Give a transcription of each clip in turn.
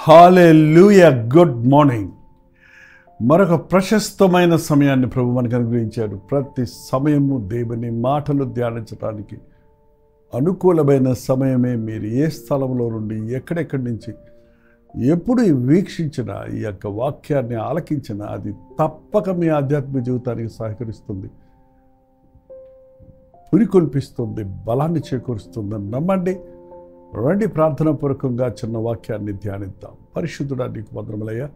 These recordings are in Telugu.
హల్లెలూయా. Good morning. మరొక ప్రశస్తమైన సమయాన్ని ప్రభు మనకు అనుగ్రహించాడు. ప్రతి సమయము దేవుని మాటలు ధ్యానించడానికి అనుకూలమైన సమయమే. మీరు ఏ స్థలంలో నుండి ఎక్కడెక్కడి నుంచి ఎప్పుడు వీక్షించినా ఈ యొక్క వాక్యాన్ని ఆలకించినా అది తప్పక మీ ఆధ్యాత్మిక జీవితానికి సహకరిస్తుంది, పురికొల్పిస్తుంది, బలాన్ని చేకూరుస్తుందని నమ్మండి. రండి ప్రార్థన పూర్వకంగా చిన్న వాక్యాన్ని ధ్యానిద్దాం. పరిశుద్ధుడా నీకు వందనములయ్యా.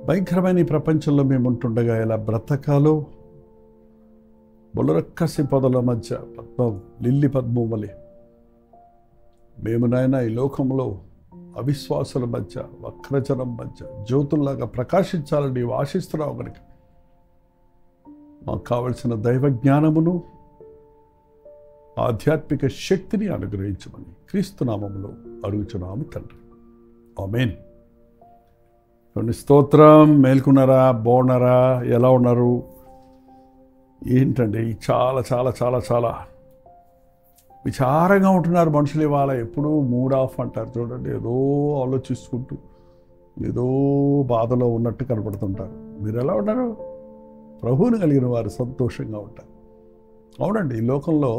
భయంకరమైన ఈ ప్రపంచంలో మేము ఉంటుండగా ఎలా బ్రతకాలో బులరక్కసి పొదల మధ్య పద్మం లిల్లి పద్మం వలె మేము నాయన ఈ లోకంలో అవిశ్వాసుల మధ్య వక్రజనం మధ్య జ్యోతుల్లాగా ప్రకాశించాలని నీవు ఆశిస్తున్నావు కనుక మాకు కావలసిన దైవ జ్ఞానమును ఆధ్యాత్మిక శక్తిని అనుగ్రహించమని క్రీస్తు నామములో అడుగుచున్నాము తండ్రి. ఆమేన్. కొన్ని స్తోత్రం. మేల్కొన్నారా? బాగున్నారా? ఎలా ఉన్నారు? ఏంటండి చాలా చాలా చాలా చాలా విచారంగా ఉంటున్నారు మనుషులు ఇవాళ. ఎప్పుడూ మూడ్ ఆఫ్ అంటారు చూడండి, ఏదో ఆలోచిస్తుంటూ ఏదో బాధలో ఉన్నట్టు కనపడుతుంటారు. మీరు ఎలా ఉన్నారు? ప్రభువుని కలిగిన వారు సంతోషంగా ఉంటారు. అవునండి, ఈ లోకంలో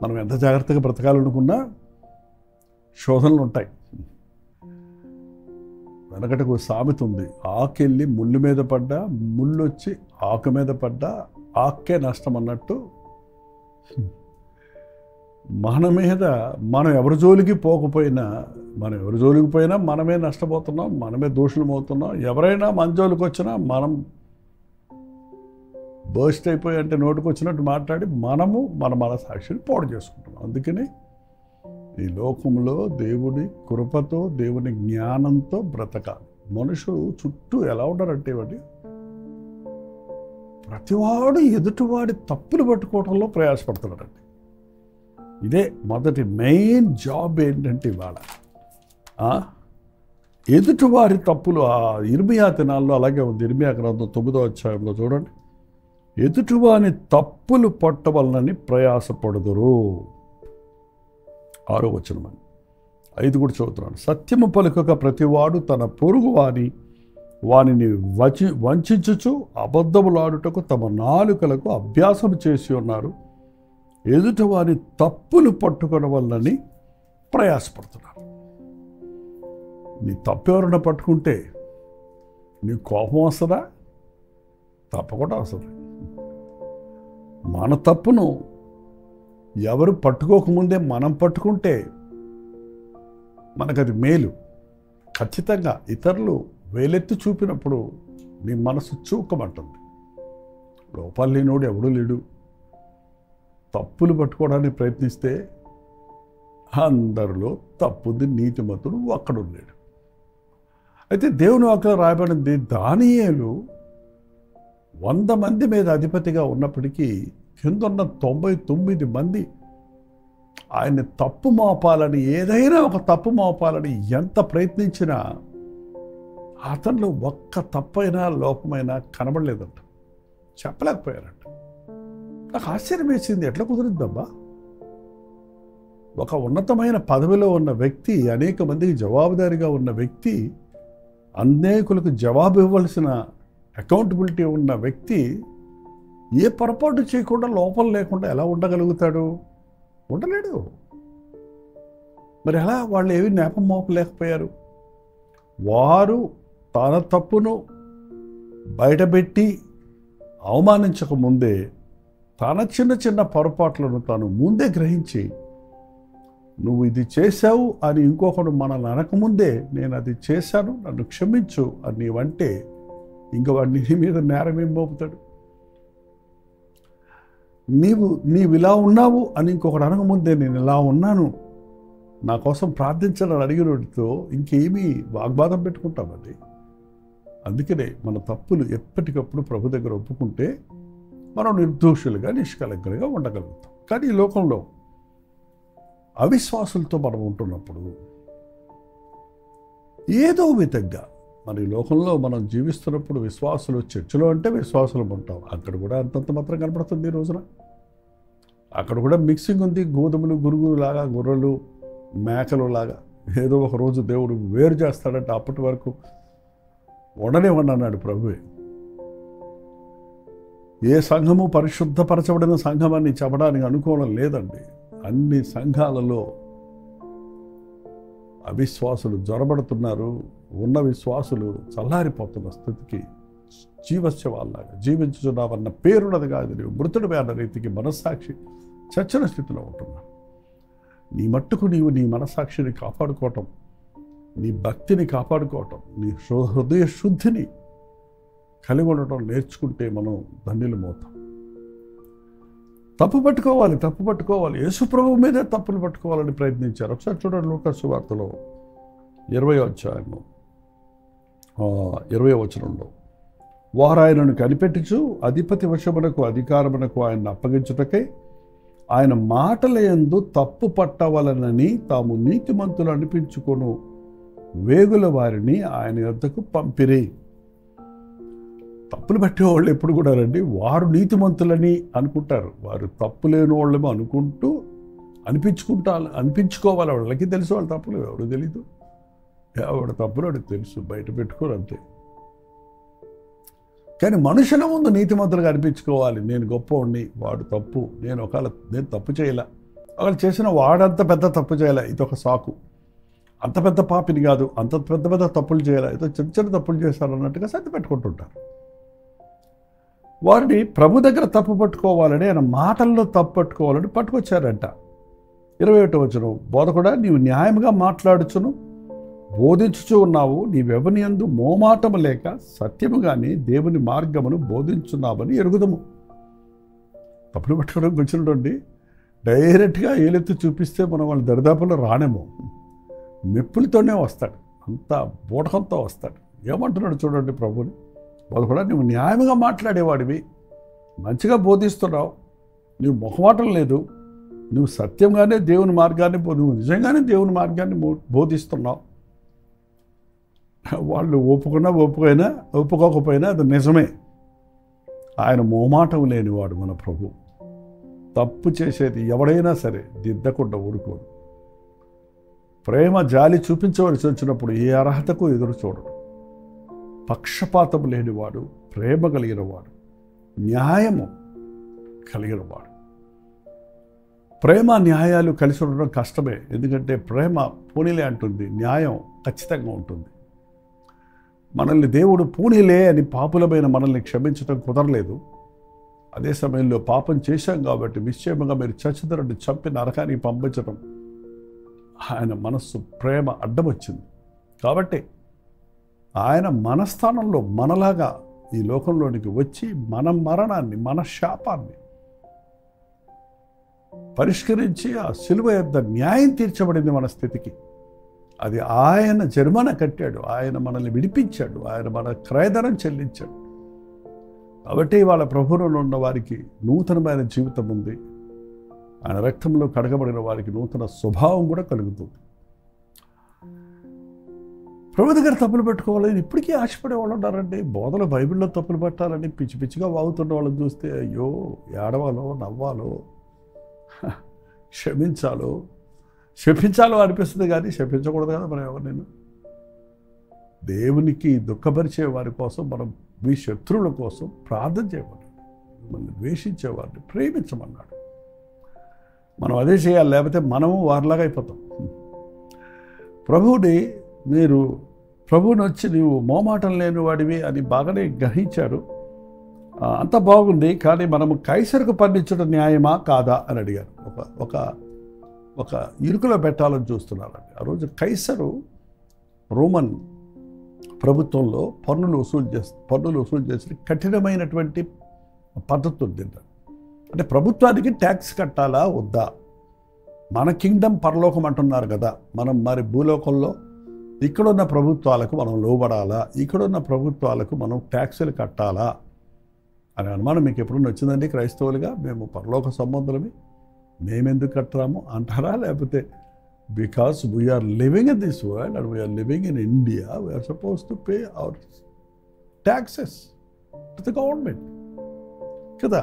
మనం ఎంత జాగ్రత్తగా బ్రతకాలనుకున్నా శోధనలు ఉంటాయి. వెనకటకు సామెత ఉంది, ఆకెళ్ళి ముళ్ళు మీద పడ్డా, ముళ్ళు వచ్చి ఆకు మీద పడ్డా ఆకే నష్టం అన్నట్టు. మన మీద మనం ఎవరి జోలికి పోకపోయినా మనమే నష్టపోతున్నాం, మనమే దోషులం అవుతున్నాం. ఎవరైనా మన జోలికి వచ్చినా మనం బర్స్ట్ అయిపోయి అంటే నోటికి వచ్చినట్టు మాట్లాడి మనము మన మనసాక్షిని పాడు చేసుకుంటున్నాం. అందుకని ఈ లోకంలో దేవుడి కృపతో దేవుని జ్ఞానంతో బ్రతకాలి. మనుషులు చుట్టూ ఎలా ఉన్నారంటే వాడి ప్రతివాడు ఎదుటివాడి తప్పులు పట్టుకోవడంలో ప్రయాసపడుతున్నారండి. ఇదే మొదటి మెయిన్ జాబ్ ఏంటంటే ఇవాళ ఎదుటివారి తప్పులు. ఆ ఇర్మియా దినాల్లో అలాగే ఉంది. ఇర్మియా గ్రంథం 9వ అధ్యాయంలో చూడండి, ఎదుటివాని తప్పులు పట్టవలనని ప్రయాసపడుదురు. 6వ వచనం. 5 కూడా చదువుతున్నాను. సత్యము పలుకక ప్రతివాడు తన పొరుగు వానిని వంచుచు అబద్ధములాడుటకు తమ నాలుకలకు అభ్యాసం చేసి ఉన్నారు. ఎదుటివాని తప్పులు పట్టుకునే వలనని ప్రయాసపడుతున్నారు. నీ తప్పు ఎవరైనా పట్టుకుంటే నీ కోపం వస్తుందా? తప్పకుండా వస్తుంది. మన తప్పును ఎవరు పట్టుకోకముందే మనం పట్టుకుంటే మనకది మేలు. ఖచ్చితంగా ఇతరులు వేలెత్తి చూపినప్పుడు నీ మనసు చూకమంటుంది. లోపాలు లేనోడు ఎవడూ లేడు. తప్పులు పట్టుకోవడానికి ప్రయత్నిస్తే అందరిలో తప్పుది నీతిమంతుడు ఒక్కడు లేడు. అయితే దేవుని వాక్యంలో రాయబడింది, దానియేలు 100 మంది మీద అధిపతిగా ఉన్నప్పటికీ కిందన్న 99 మంది ఆయన్ని తప్పు మోపాలని, ఏదైనా ఒక తప్పు మోపాలని ఎంత ప్రయత్నించినా అతనిలో ఒక్క తప్పైనా లోపమైనా కనబడలేదంట, చెప్పలేకపోయారంట. నాకు ఆశ్చర్యం వేసింది, ఎట్లా కుదిరిద్దమ్మా? ఒక ఉన్నతమైన పదవిలో ఉన్న వ్యక్తి, అనేక మందికి జవాబుదారీగా ఉన్న వ్యక్తి, అనేకులకు జవాబు ఇవ్వాల్సిన అకౌంటబిలిటీ ఉన్న వ్యక్తి ఏ పొరపాటు చేయకుండా, లోపం లేకుండా ఎలా ఉండగలుగుతాడు? ఉండలేడు. మరి ఎలా? వాళ్ళు ఏవి నేపం మోపలేకపోయారు. వారు తన తప్పును బయటపెట్టి అవమానించకముందే తన చిన్న చిన్న పొరపాట్లను తాను ముందే గ్రహించి, నువ్వు ఇది చేశావు అని ఇంకొకడు మనల్ని అనకముందే నేను అది చేశాను, నన్ను క్షమించు అని నీవంటే ఇంకా వాడిని నీ మీద నేరం ఏం మోపుతాడు? నీవు ఇలా ఉన్నావు అని ఇంకొకటి అనకముందే నేను ఇలా ఉన్నాను, నా కోసం ప్రార్థించాలని అడిగినోడితో ఇంకేమీ వాగ్వాదం పెట్టుకుంటామండి. అందుకనే మన తప్పులు ఎప్పటికప్పుడు ప్రభు దగ్గర ఒప్పుకుంటే మనం నిర్దోషులుగా, నిష్కలంకలుగా ఉండగలుగుతాం. కానీ ఈ లోకంలో అవిశ్వాసులతో మనం ఉంటున్నప్పుడు ఏదో విధంగా మన ఈ లోకంలో మనం జీవిస్తున్నప్పుడు విశ్వాసులు, చర్చిలో అంటే విశ్వాసులు ఉంటాం, అక్కడ కూడా అంతంత మాత్రం కనపడుతుంది. ఈ రోజున అక్కడ కూడా మిక్సింగ్ ఉంది. గోధుమలు గురుగులాగా, గొర్రెలు మేకలు లాగా ఏదో ఒక రోజు దేవుడు వేరు చేస్తాడంటే అప్పటి వరకు ఉండనివ్వండి అన్నాడు ప్రభువే. ఏ సంఘము పరిశుద్ధపరచబడిన సంఘం అని చెప్పడానికి అనుకోవడం లేదండి. అన్ని సంఘాలలో అవిశ్వాసులు జ్వరబడుతున్నారు. ఉన్న విశ్వాసులు చల్లారిపోతున్న స్థితికి జీవస్యవాళ్ళలాగా జీవించుచున్నావన్న పేరున్నది కాదు, నీవు మృతుడివే అన్న రీతికి మనస్సాక్షి చచ్చిన స్థితిలో ఉంటున్నావు. నీ మట్టుకు నీవు నీ మనస్సాక్షిని కాపాడుకోవటం, నీ భక్తిని కాపాడుకోవటం, నీ హృదయ శుద్ధిని కలిగి ఉండటం నేర్చుకుంటే మనం ధన్యులమవుతాం. తప్పు పట్టుకోవాలి. యేసు ప్రభువు మీదే తప్పులు పట్టుకోవాలని ప్రయత్నించారు. ఒకసారి చూడండి, లూకా సువార్తలో 20వ అధ్యాయము 20వ వచనంలో, వారు ఆయనను కనిపెట్టుచు అధిపతి వశమునకు అధికారమునకు ఆయన్ని అప్పగించుటకై ఆయన మాటలయందు తప్పు పట్టవలనని తాము నీతిమంతులు అనిపించుకొను వేగుల వారిని ఆయన యొద్దకు పంపిరి. తప్పులు పట్టేవాళ్ళు ఎప్పుడు కూడా రండి, వారు నీతిమంతులని అనుకుంటారు. వారు తప్పు లేని వాళ్ళేమో అనుకుంటూ అనిపించుకోవాలి. వాళ్ళకి తెలుసు వాళ్ళ తప్పులు, ఎవరు తెలీదు. ఎవడ తప్పులు వాడికి తెలుసు, బయట పెట్టుకోరు అంతే. కానీ మనుషుల ముందు నీతిమంతులుగా అనిపించుకోవాలి. నేను గొప్పవాడిని, వాడు తప్పు, నేను తప్పు చేయలే, ఒకళ్ళు చేసిన వాడంత పెద్ద తప్పు చేయలే, ఇదొక సాకు. అంత పెద్ద పాపిని కాదు, అంత పెద్ద తప్పులు చేయలే, ఏదో చిన్న తప్పులు చేశారు అన్నట్టుగా సర్ది పెట్టుకుంటుంటారు. వారిని ప్రభు దగ్గర తప్పు పట్టుకోవాలని, ఆయన మాటల్లో తప్పు పట్టుకోవాలని పట్టుకొచ్చారంట. 21వ వచనం, బోధకుడా నీవు న్యాయంగా మాట్లాడుచును బోధించుచూ ఉన్నావు, నీవెవని యందు మోమాటము లేక సత్యముగానే దేవుని మార్గమును బోధించున్నావని ఎరుగుదము. తప్పులు పట్టుకోవడానికి వచ్చినటువంటి డైరెక్ట్గా ఏలెత్తి చూపిస్తే మనం వాళ్ళ దరిదాపులో రానేమో, మెప్పులతోనే వస్తాడు, అంత బూటకంతో వస్తాడు. ఏమంటున్నాడు చూడండి ప్రభుని, వాళ్ళు కూడా నువ్వు న్యాయంగా మాట్లాడేవాడివి, మంచిగా బోధిస్తున్నావు, నువ్వు మొహమాటం లేదు, నువ్వు సత్యంగానే దేవుని మార్గాన్ని నువ్వు నిజంగానే దేవుని మార్గాన్ని బోధిస్తున్నావు. వాళ్ళు ఒప్పుకోకపోయినా అది నిజమే. ఆయన మోమాటం లేనివాడు మన ప్రభు. తప్పు చేసేది ఎవడైనా సరే దిద్దకుండా ఊరుకోడు. ప్రేమ జాలి చూపించవలసి వచ్చినప్పుడు ఏ అర్హతకు ఎదురు చూడడు. పక్షపాతం లేనివాడు, ప్రేమ కలిగినవాడు, న్యాయము కలిగినవాడు. ప్రేమ న్యాయాలు కలిసి ఉండడం కష్టమే, ఎందుకంటే ప్రేమ పూనిలే అంటుంది, న్యాయం ఖచ్చితంగా ఉంటుంది. మనల్ని దేవుడు పూనిలే అని పాపులమైన మనల్ని క్షమించడం కుదరలేదు. అదే సమయంలో పాపం చేశాం కాబట్టి నిశ్చయంగా మీరు చచ్చుదరని చంపి నరకానికి పంపించడం ఆయన మనస్సు ప్రేమ అడ్డం వచ్చింది. కాబట్టి ఆయన మన స్థానంలో మనలాగా ఈ లోకంలోనికి వచ్చి మన మరణాన్ని, మన శాపాన్ని పరిష్కరించి ఆ శిలువ యొద్ద న్యాయం తీర్చబడింది మన స్థితికి. అది ఆయన జరిమానా కట్టాడు, ఆయన మనల్ని విడిపించాడు, ఆయన మన క్రయధనం చెల్లించాడు. కాబట్టి వాళ్ళ ప్రభువులో ఉన్న వారికి నూతనమైన జీవితం ఉంది. ఆయన రక్తంలో కడగబడిన వారికి నూతన స్వభావం కూడా కలుగుతుంది. ప్రభు దగ్గర తప్పులు పెట్టుకోవాలని ఇప్పటికీ ఆశపడే వాళ్ళు ఉన్నారండి. బోధలు బైబిల్లో తప్పులు పెట్టాలని పిచ్చి పిచ్చిగా వాగుతున్న వాళ్ళని చూస్తే అయ్యో, ఏడవాలో, నవ్వాలో, శపించాలో అనిపిస్తుంది. కానీ శపించకూడదు కదా మనం ఎవరు. నేను దేవునికి దుఃఖపరిచే వారి కోసం, మనం మీ శత్రువుల కోసం ప్రార్థన చేయమన్నాడు. మిమ్మల్ని ద్వేషించేవారిని ప్రేమించమన్నాడు. మనం అదే చేయాలి, లేకపోతే మనము వారిలాగా అయిపోతాం. ప్రభువుని వచ్చి నీవు మోమాటం లేని వాడివి అని బాగానే గ్రహించారు. అంత బాగుంది, కానీ మనము కైసరుకు పండించడం న్యాయమా కాదా అని అడిగారు. ఒక ఇరుకులో పెట్టాలని చూస్తున్నారండి. ఆ రోజు కైసరు రోమన్ ప్రభుత్వంలో పన్నులు వసూలు చేసి కఠినమైనటువంటి పద్ధతి ఉంది. అంటే ప్రభుత్వానికి ట్యాక్స్ కట్టాలా వద్దా? మన కింగ్డమ్ పరలోకం అంటున్నారు కదా, మనం మరి భూలోకంలో ఇక్కడున్న ప్రభుత్వాలకు మనం లోబడాలా, ఇక్కడున్న ప్రభుత్వాలకు మనం ట్యాక్సులు కట్టాలా అనే అనుమానం మీకు ఎప్పుడన్నా వచ్చిందండి? క్రైస్తవులుగా మేము పరలోక సంబంధులమే, మేమెందుకు కట్టాము అంటారా? లేకపోతే because we're living in this world and we're living in India, we're suppose to pay our taxes to the government కదా.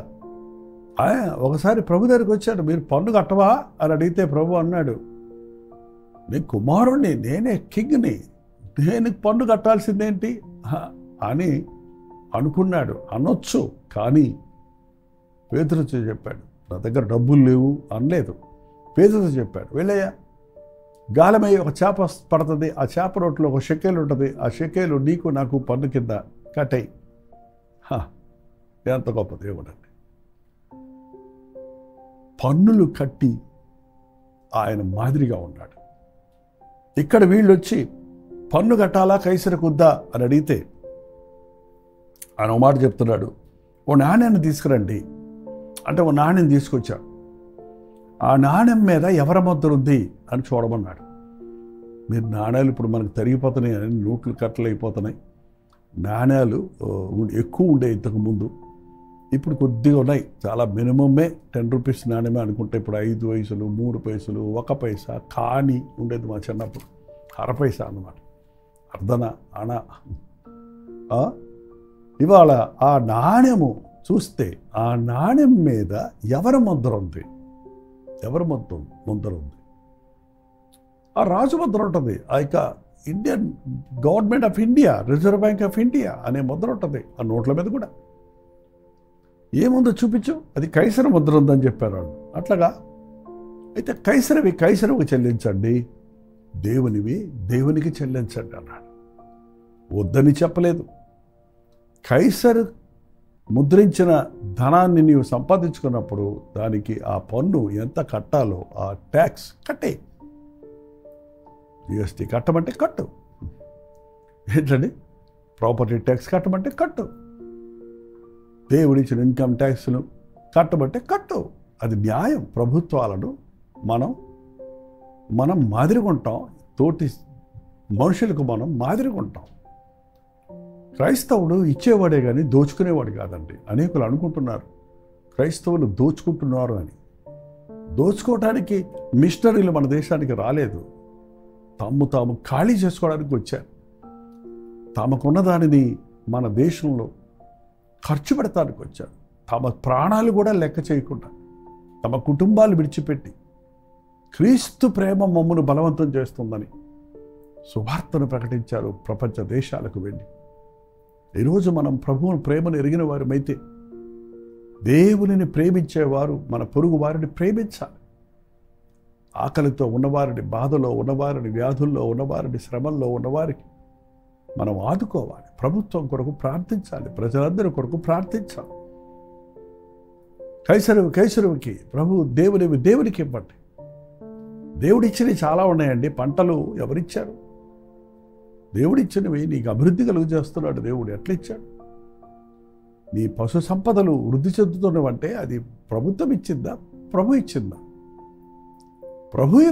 ఒకసారి ప్రభు దగ్గరికి వచ్చాడు, మీరు పన్ను కట్టవా అని అడిగితే ప్రభు అన్నాడు, నేను కుమారుణ్ణి, నేనే కింగ్ని, నేను పన్ను కట్టాల్సిందేంటి అని అనుకున్నాడు. అనొచ్చు, కానీ పేతురుతో చెప్పాడు, నా దగ్గర డబ్బులు లేవు అనలేదు. పేతురుతో చెప్పాడు, వెళ్ళయ్యా, గాలమయ్యి ఒక చేప పడుతుంది, ఆ చేప రొట్టెలో ఒక షెకేలు ఉంటుంది, ఆ షెకేలు నీకు నాకు పన్ను కింద కట్టయి. ఎంత గొప్ప దేవుడు అండి. పన్నులు కట్టి ఆయన మాదిరిగా ఉన్నాడు. ఇక్కడ వీళ్ళు వచ్చి పన్ను కట్టాలా కైసరికి వద్దా అని అడిగితే ఆయన ఒక మాట చెప్తున్నాడు, ఓ నాణ్యాన్ని తీసుకురండి అంటే ఓ నాణ్యం తీసుకొచ్చాడు. ఆ నాణ్యం మీద ఎవరి ముద్ర ఉంది అని చూడమన్నాడు. మీరు నాణ్యాలు ఇప్పుడు మనకు తరిగిపోతున్నాయి అని నోట్లు కట్టలు అయిపోతున్నాయి. నాణ్యాలు ఎక్కువ ఉండే ఇంతకుముందు, ఇప్పుడు కొద్దిగా ఉన్నాయి. చాలా మినిమమే 10 రూపీస్ నాణ్యమే అనుకుంటే ఇప్పుడు 5 పైసలు, 3 పైసలు, 1 పైసా కానీ ఉండేది మా చిన్నప్పుడు. 1/2 పైసా అన్నమాట, అర్ధన అనా. ఇవాళ ఆ నాణ్యము చూస్తే ఆ నాణ్యం మీద ఎవరి ముద్ర ఉంది? ఎవరి ముద్ర ఉంది? ఆ రాజు ముద్ర ఉంటుంది. ఆ యొక్క Indian government of India, reserve bank of India అనే ముద్ర ఉంటుంది ఆ నోట్ల మీద కూడా. ఏముందో చూపించు, అది కైసర ముద్ర ఉందని చెప్పారు వాళ్ళు. అట్లాగా అయితే కైసరవి చెల్లించండి, దేవునివి దేవునికి చెల్లించండి అన్నాడు. వద్దని చెప్పలేదు. కైసరు ముద్రించిన ధనాన్ని నీవు సంపాదించుకున్నప్పుడు దానికి ఆ పన్ను ఎంత కట్టాలో ఆ ట్యాక్స్ కట్టే. జిఎస్టీ కట్టమంటే కట్టు. ఏంటండి, ప్రాపర్టీ ట్యాక్స్ కట్టమంటే కట్టు. దేవుడిచ్చిన ఇన్కమ్ ట్యాక్స్ను కట్టమంటే కట్టు. అది న్యాయం. ప్రభుత్వాలను మనం మాదిరిగా ఉంటాం, తోటి మనుషులకు మనం మాదిరిగా ఉంటాం. క్రైస్తవుడు ఇచ్చేవాడే కానీ దోచుకునేవాడు కాదండి. అనేకులు అనుకుంటున్నారు క్రైస్తవులు దోచుకుంటున్నారు అని. దోచుకోవటానికి మిషనరీలు మన దేశానికి రాలేదు. తాము ఖాళీ చేసుకోవడానికి వచ్చారు. తమకున్న దానిని మన దేశంలో ఖర్చు పెడతానికి వచ్చారు. తమ ప్రాణాలు కూడా లెక్క చేయకుండా తమ కుటుంబాలు విడిచిపెట్టి క్రీస్తు ప్రేమ మమ్మను బలవంతం చేస్తుందని సువార్తను ప్రకటించారు ప్రపంచ దేశాలకు వెళ్ళి. ఈరోజు మనం ప్రభువుని ప్రేమను ఎరిగిన వారమైతే దేవునిని ప్రేమించేవారు మన పొరుగు వారిని ప్రేమించాలి. ఆకలితో ఉన్నవారిని, బాధలో ఉన్నవారిని, వ్యాధుల్లో ఉన్నవారిని, శ్రమల్లో ఉన్నవారికి మనం ఆదుకోవాలి. ప్రభుత్వం కొరకు ప్రార్థించాలి. ప్రజలందరి కొరకు ప్రార్థించాలి. కైసరువుకి ప్రభు దేవునికి ఇవ్వండి. దేవుడిచ్చినవి చాలా ఉన్నాయండి. పంటలు ఎవరిచ్చారు? దేవుడిచ్చినవి నీకు అభివృద్ధి కలుగు చేస్తున్నాడు దేవుడు. ఎట్లిచ్చాడు? నీ పశు సంపదలు వృద్ధి చెందుతున్నవంటే అది ప్రభుత్వం ఇచ్చిందా, ప్రభు ఇచ్చిందా?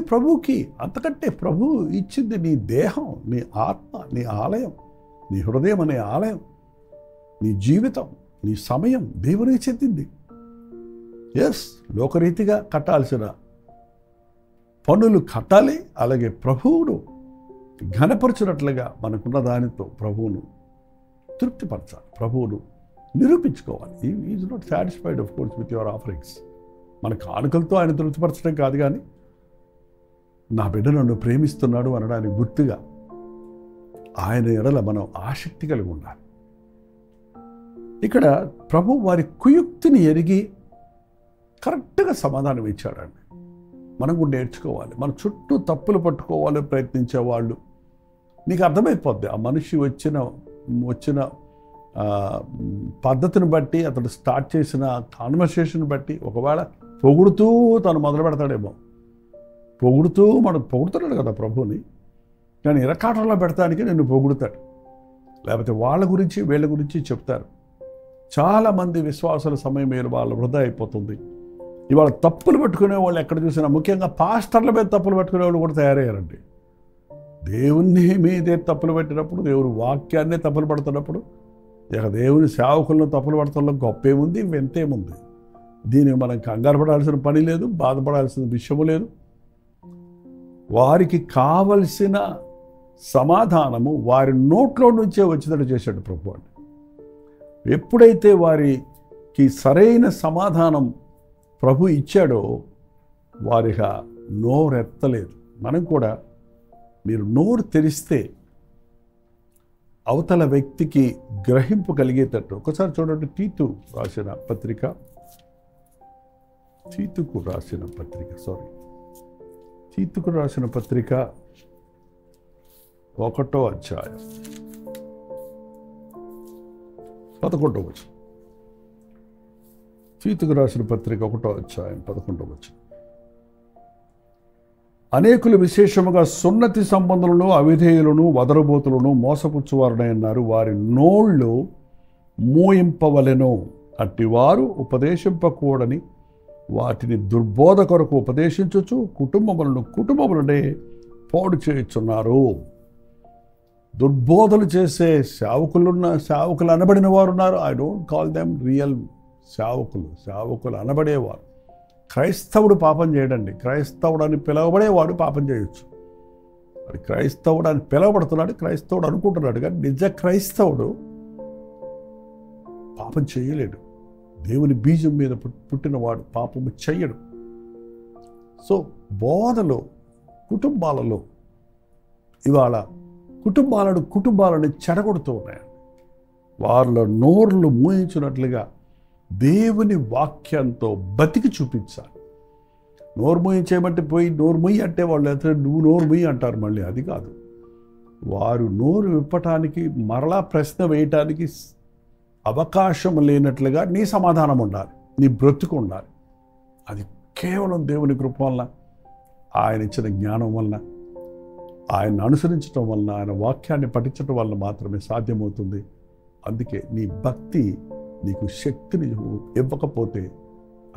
ప్రభువుకి. అంతకంటే ప్రభు ఇచ్చింది నీ దేహం, నీ ఆత్మ, నీ ఆలయం, నీ హృదయం అనే ఆలయం, నీ జీవితం, నీ సమయం దేవునికి చెందింది. లోకరీతిగా కట్టాల్సిన పన్నులు కట్టాలి. అలాగే ప్రభువును ఘనపరచినట్లుగా మనకున్న దానితో ప్రభువును తృప్తిపరచాలి, ప్రభువును నిరూపించుకోవాలి. Is not satisfied of course with your offerings. మన కానుకలతో ఆయన తృప్తిపరచడం కాదు, కానీ నా బిడ్డ నన్ను ప్రేమిస్తున్నాడు అనడానికి గుర్తుగా ఆయన ఎడల మనం ఆసక్తి కలిగి ఉండాలి. ఇక్కడ ప్రభు వారి కుయుక్తిని ఎరిగి కరెక్ట్గా సమాధానం ఇచ్చాడండి. మనం కూడా నేర్చుకోవాలి. మన చుట్టూ తప్పులు పట్టుకోవాలని ప్రయత్నించే వాళ్ళు నీకు అర్థమైపోద్ది. ఆ మనిషి వచ్చిన పద్ధతిని బట్టి, అతడు స్టార్ట్ చేసిన కాన్వర్సేషన్ బట్టి, ఒకవేళ పొగుడుతూ తను మొదలు పెడతాడేమో. పొగుడుతున్నాడు కదా ప్రభుని, కానీ ఇరకాటంలో పెడతానికి నిన్ను పొగుడుతాడు. లేకపోతే వాళ్ళ గురించి వీళ్ళ గురించి చెప్తారు. చాలామంది విశ్వాసాల సమయం మీద వాళ్ళ వృధా అయిపోతుంది. ఇవాళ తప్పులు పట్టుకునే వాళ్ళు ఎక్కడ చూసినా, ముఖ్యంగా పాస్టర్ల మీద తప్పులు పట్టుకునే వాళ్ళు కూడా తయారయ్యారండి. దేవుని మీదే తప్పులు పెట్టినప్పుడు, దేవుని వాక్యాన్నే తప్పులు పడుతున్నప్పుడు, ఇక దేవుని సేవకులను తప్పులు పడటంలో గొప్పేముంది, వింతేముంది? దీనికి మనం కంగారు పడాల్సిన పని లేదు, బాధపడాల్సిన విషయము లేదు. వారికి కావలసిన సమాధానము వారి నోట్లో నుంచే వచ్చేటట్టు చేశాడు ప్రభు అండి. ఎప్పుడైతే వారికి సరైన సమాధానం ప్రభు ఇచ్చాడో వారిగా నోరెత్తలేదు. మనం కూడా మీరు నోరు తెరిస్తే అవతల వ్యక్తికి గ్రహింపు కలిగేటట్టు. ఒకసారి చూడండి, తీతుకు రాసిన పత్రిక 1వ అధ్యాయం 11వ వచనం. తీతుకు రాసిన పత్రిక 1వ అధ్యాయం 11వ వచనం. అనేకులు విశేషముగా సున్నతి సంబంధులను, అవిధేయులను, వదరబోతులను, మోసపుచ్చువారునై ఉన్నారు. వారి నోళ్ళు మూయింపవలెను. అట్టివారు ఉపదేశింపకూడని వాటిని దుర్బోధ కొరకు ఉపదేశించుచు కుటుంబములనే పాడు చేయుచున్నారు. దుర్బోధలు చేసే సేవకులు అనబడిన వారు ఉన్నారు. I don't call them real సేవకులు అనబడేవారు. క్రైస్తవుడు పాపం చేయడండి. క్రైస్తవుడు అని పిలవబడేవాడు పాపం చేయొచ్చు. మరి క్రైస్తవుడు అని పిలవబడుతున్నాడు, క్రైస్తవుడు అనుకుంటున్నాడు, కానీ నిజ క్రైస్తవుడు పాపం చేయలేడు. దేవుని బీజం మీద పుట్టినవాడు పాపము చెయ్యడు. సో బోధలో కుటుంబాలలో ఇవాళ కుటుంబాలను చెడగొడుతూ ఉన్నాయండి. వాళ్ళ నోర్లు మూయించినట్లుగా దేవుని వాక్యంతో బతికి చూపించాలి. నోరు మూయించేయమంటే పోయి నోరు మూయి అంటే వాళ్ళు అయితే నువ్వు నోరు మూయి అంటారు. మళ్ళీ అది కాదు. వారు నోరు విప్పటానికి, మరలా ప్రశ్న వేయటానికి అవకాశం లేనట్లుగా నీ సమాధానం ఉండాలి, నీ బ్రతుకు ఉండాలి. అది కేవలం దేవుని కృప వల్ల, ఆయన ఇచ్చిన జ్ఞానం వలన, ఆయన అనుసరించడం వలన, ఆయన వాక్యాన్ని పఠించడం వల్ల మాత్రమే సాధ్యమవుతుంది. అందుకే నీ భక్తి నీకు శక్తిని ఇవ్వకపోతే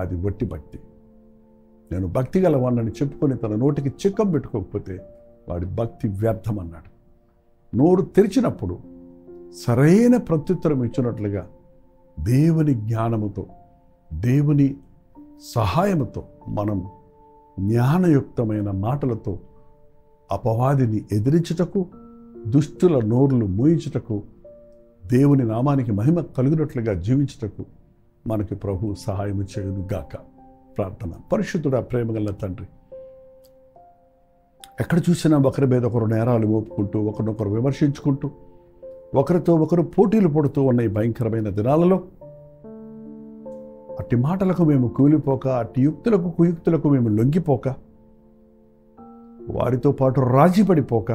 అది వట్టి భక్తి. నేను భక్తి గలవాడిని చెప్పుకొని తన నోటికి చిక్కం పెట్టుకోకపోతే వాడి భక్తి వ్యర్థం అన్నాడు. నోరు తెరిచినప్పుడు సరైన ప్రత్యుత్తరం ఇచ్చినట్లుగా దేవుని జ్ఞానముతో, దేవుని సహాయముతో మనం జ్ఞానయుక్తమైన మాటలతో అపవాదిని ఎదిరించుటకు, దుష్టుల నోర్లు మూయించుటకు, దేవుని నామానికి మహిమ కలుగునట్లుగా జీవించుటకు మనకి ప్రభు సహాయం చేయును గాక. ప్రార్థన. పరిశుద్ధుడా, ప్రేమగల తండ్రి, ఎక్కడ చూసినా ఒకరి మీద ఒకరు నేరాలు మోపుకుంటూ, ఒకరినొకరు విమర్శించుకుంటూ, ఒకరితో ఒకరు పోటీలు పడుతూ ఉన్న ఈ భయంకరమైన దినాలలో అట్టి మాటలకు మేము కూలిపోక, అట్టి యుక్తులకు కుయుక్తులకు మేము లొంగిపోక, వారితో పాటు రాజీ పడిపోక,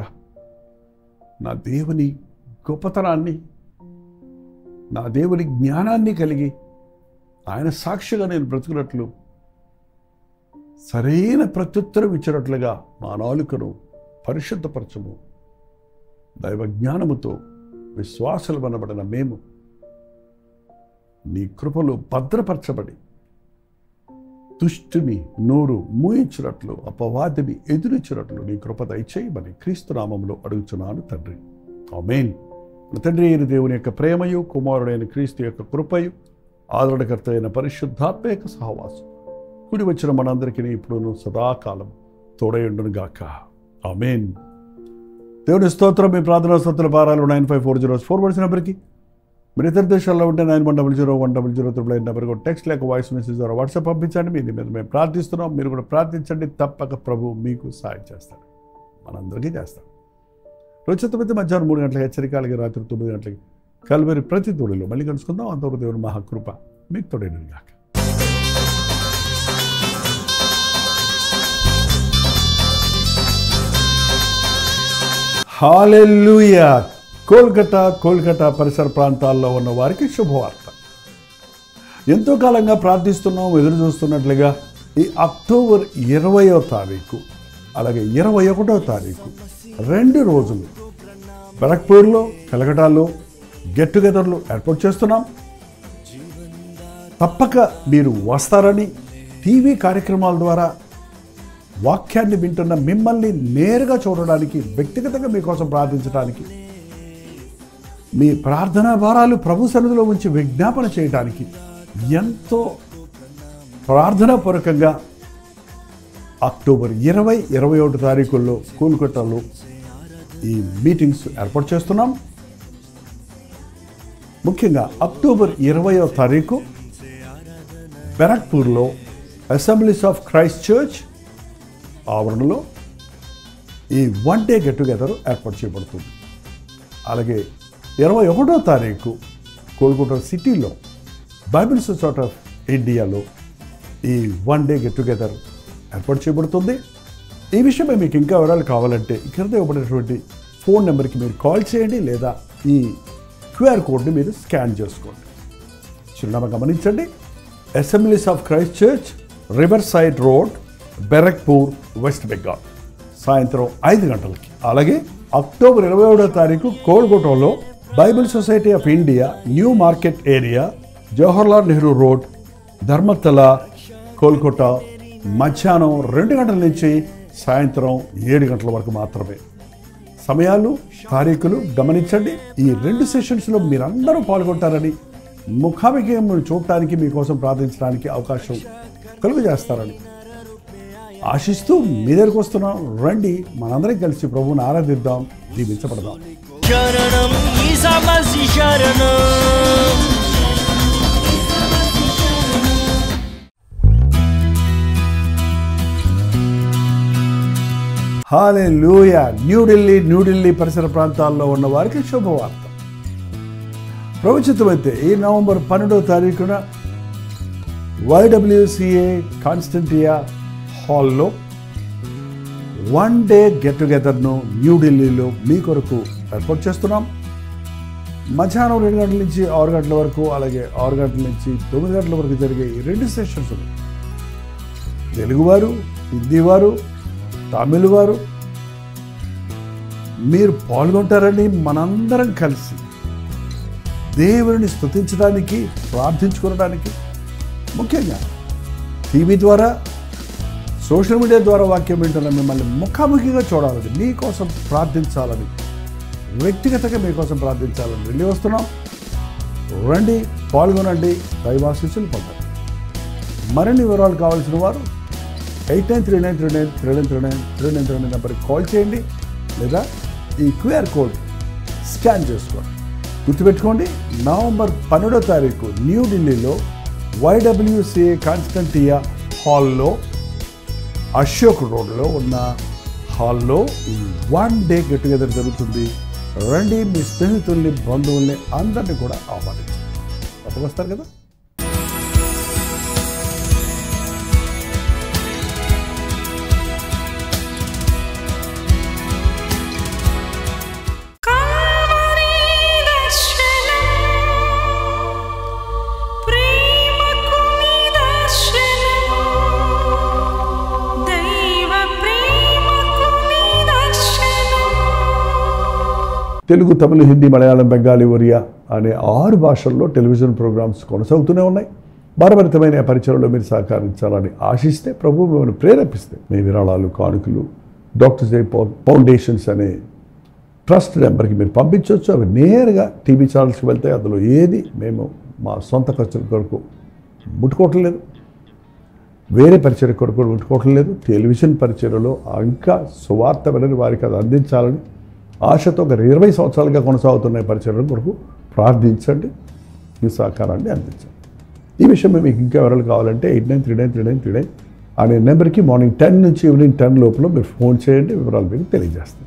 నా దేవుని గొప్పతనాన్ని, నా దేవుని జ్ఞానాన్ని కలిగి ఆయన సాక్షిగా నేను బ్రతుకున్నట్లు, సరైన ప్రత్యుత్తరం ఇచ్చినట్లుగా మా నాలుకను పరిశుద్ధపరచము. దైవ జ్ఞానముతో విశ్వాసాలు అనబడిన మేము నీ కృపలో భద్రపరచబడి దుష్టుని నోరు మూయించినట్లు, అపవాదిని ఎదురించినట్లు నీ కృప దయచేయమని క్రీస్తు నామములో అడుగుచున్నాను తండ్రి. ఆమేన్. తండ్రి అయిన దేవుని యొక్క ప్రేమయు, కుమారుడైన క్రీస్తు యొక్క కృపయు, ఆదరణకర్త అయిన పరిశుద్ధాత్మ యొక్క సహవాసం కూడి వచ్చిన మనందరికీ ఇప్పుడును సదాకాలం తోడయుండును గాక. ఆమేన్. దేవుని స్తోత్రం. మీ ప్రార్థనా స్తోత్ర భారాలు 9540 నెంబర్కి, మీరు ఇతర దేశాల్లో ఉంటే 9100101000 నెంబర్కి టెక్స్ట్ లేక వాయిస్ మెసేజ్ ద్వారా వాట్సాప్ పంపించండి. మీ మీద మేము ప్రార్థిస్తున్నాం. మీరు కూడా ప్రార్థించండి. తప్పక ప్రభు మీకు సాయం చేస్తాడు, మనందరికీ చేస్తాడు. రోజు 9 మధ్యాహ్నం 3 గంటలకు హెచ్చరిక, అలాగే రాత్రి 9 గంటలకి కల్వరి ప్రతి తోడిలో మళ్ళీ కలుసుకుందాం. అంతవరకు దేవుని మహాకృప మీకు తోడైనది గాక. హల్లెలూయా. కోల్కతా పరిసర ప్రాంతాల్లో ఉన్న వారికి శుభవార్త. ఎంతో కాలంగా ప్రార్థిస్తున్నాం, ఎదురు చూస్తున్నట్లుగా ఈ అక్టోబర్ 20వ తారీఖు అలాగే 21వ తారీఖు 2 రోజులు బరక్పూర్లో, కలకటాలో గెట్ టుగెదర్లు ఏర్పాటు చేస్తున్నాం. తప్పక మీరు వస్తారని, టీవీ కార్యక్రమాల ద్వారా వాక్యాన్ని వింటున్న మిమ్మల్ని నేరుగా చూడడానికి, వ్యక్తిగతంగా మీకోసం ప్రార్థించడానికి, మీ ప్రార్థనా భారాలు ప్రభు సన్నిధిలో ఉంచి విజ్ఞాపన చేయడానికి ఎంతో ప్రార్థనాపూర్వకంగా అక్టోబర్ 20, 21 తారీఖుల్లో కోల్కతాలో ఈ మీటింగ్స్ ఏర్పాటు చేస్తున్నాం. ముఖ్యంగా అక్టోబర్ 20వ తారీఖు బెరక్పూర్లో అసెంబ్లీస్ ఆఫ్ క్రైస్ట్ చర్చ్ ఆవరణలో ఈ 1 డే గెట్ టుగెదర్ ఏర్పాటు చేయబడుతుంది. అలాగే 21వ తారీఖు కోల్కతా సిటీలో బైబిల్ సొసైటీ ఆఫ్ ఇండియాలో ఈ 1 డే గెట్ టుగెదర్ ఏర్పాటు చేయబడుతుంది. ఈ విషయమై మీకు ఇంకా వివరాలు కావాలంటే ఇక్కడ ఇవ్వబడినటువంటి ఫోన్ నెంబర్కి మీరు కాల్ చేయండి, లేదా ఈ క్యూఆర్ కోడ్ని మీరు స్కాన్ చేసుకోండి. చిరునామా గమనించండి. Assemblies of Christ church, river side road, Barrackpore, West Bengal, సాయంత్రం 5 గంటలకి. అలాగే అక్టోబర్ 27వ తారీఖు కోల్కతాలో Bible society of India, new market area, Jawaharlal Nehru road, Dharmatala, Kolkata, మధ్యాహ్నం 2 గంటల నుంచి సాయంత్రం 7 గంటల వరకు మాత్రమే. సమయాలు, తారీఖులు గమనించండి. ఈ 2 సెషన్స్లో మీరందరూ పాల్గొంటారని, ముఖాముఖిని చూడటానికి, మీకోసం ప్రార్థించడానికి అవకాశం కలుగజేస్తారని ఆశిస్తూ మీ దగ్గరకు వస్తున్నాం. రండి, మనందరం కలిసి ప్రభువుని ఆరాధిద్దాం, దీవించబడదాం. శరణం ఈసా మసీహ్ శరణం. హల్లెలూయా. న్యూఢిల్లీ పరిసర ప్రాంతాల్లో ఉన్న వారికి శుభవార్త. ప్రవచితమైతే ఈ నవంబర్ 12వ తారీఖున YWCA కాన్స్టంటియా హాల్లో 1 డే గెట్ టుగెదర్ను న్యూఢిల్లీలో మీ కొరకు ఏర్పాటు చేస్తున్నాం. మధ్యాహ్నం 2 గంటల నుంచి 6 గంటల వరకు, అలాగే 6 గంటల నుంచి 9 గంటల వరకు జరిగే ఈ 2 సెషన్స్ తెలుగువారు, హిందీ వారు, తమిళ వారు మీరు పాల్గొంటారని, మనందరం కలిసి దేవుని స్తుతించడానికి, ప్రార్థించుకోవడానికి, ముఖ్యంగా టీవీ ద్వారా, సోషల్ మీడియా ద్వారా వాక్యం వింటున్న మిమ్మల్ని ముఖాముఖిగా చూడాలని, మీకోసం ప్రార్థించాలని, వ్యక్తిగతంగా మీకోసం ప్రార్థించాలని వెళ్ళి వస్తున్నాం. రండి, పాల్గొనండి, దైవాశీస్సులు పొందండి. మరిన్ని వివరాలు కావాల్సిన వారు 8939393939 నెంబర్కి కాల్ చేయండి, లేదా ఈ క్యూఆర్ కోడ్ స్కాన్ చేసుకోండి. గుర్తుపెట్టుకోండి, నవంబర్ 12వ తారీఖు న్యూఢిల్లీలో YWCA కాన్స్టంటియా హాల్లో, అశోక్ రోడ్లో ఉన్న హాల్లో ఈ 1 డే గెట్ టుగెదర్ జరుగుతుంది. రండి, మీ స్నేహితుల్ని, బంధువుల్ని అందరినీ కూడా ఆహ్వానించండి. తప్పక వస్తారు కదా. తెలుగు, తమిళ, హిందీ, మలయాళం, బెంగాలీ, ఒరియా అనే 6 భాషల్లో టెలివిజన్ ప్రోగ్రామ్స్ కొనసాగుతూనే ఉన్నాయి. భారభరితమైన పరిచయంలో మీరు సహకరించాలని ఆశిస్తే, ప్రభువు మిమ్మల్ని ప్రేరేపిస్తే మీ విరాళాలు, కానుకలు డాక్టర్ జై ఫౌండేషన్స్ అనే ట్రస్ట్ నెంబర్కి మీరు పంపించవచ్చు. అవి నేరుగా టీవీ ఛానల్స్కి వెళ్తాయి. అందులో ఏది మేము మా సొంత ఖర్చుల కొరకు ముట్టుకోవటం లేదు, వేరే పరిచయ కొరకు ముట్టుకోవటం లేదు. టెలివిజన్ పరిచయలో ఇంకా సువార్త వినని వారికి అది అందించాలని ఆశతో ఒక 20 సంవత్సరాలుగా కొనసాగుతున్న పరిచయం కొరకు ప్రార్థించండి, మీ సహకారాన్ని అందించండి. ఈ విషయం మీకు ఇంకా వివరాలు కావాలంటే 89393939 అనే నెంబర్కి మార్నింగ్ 10 నుంచి ఈవినింగ్ 10 లోపల మీరు ఫోన్ చేయండి, వివరాలు మీకు తెలియజేస్తాం.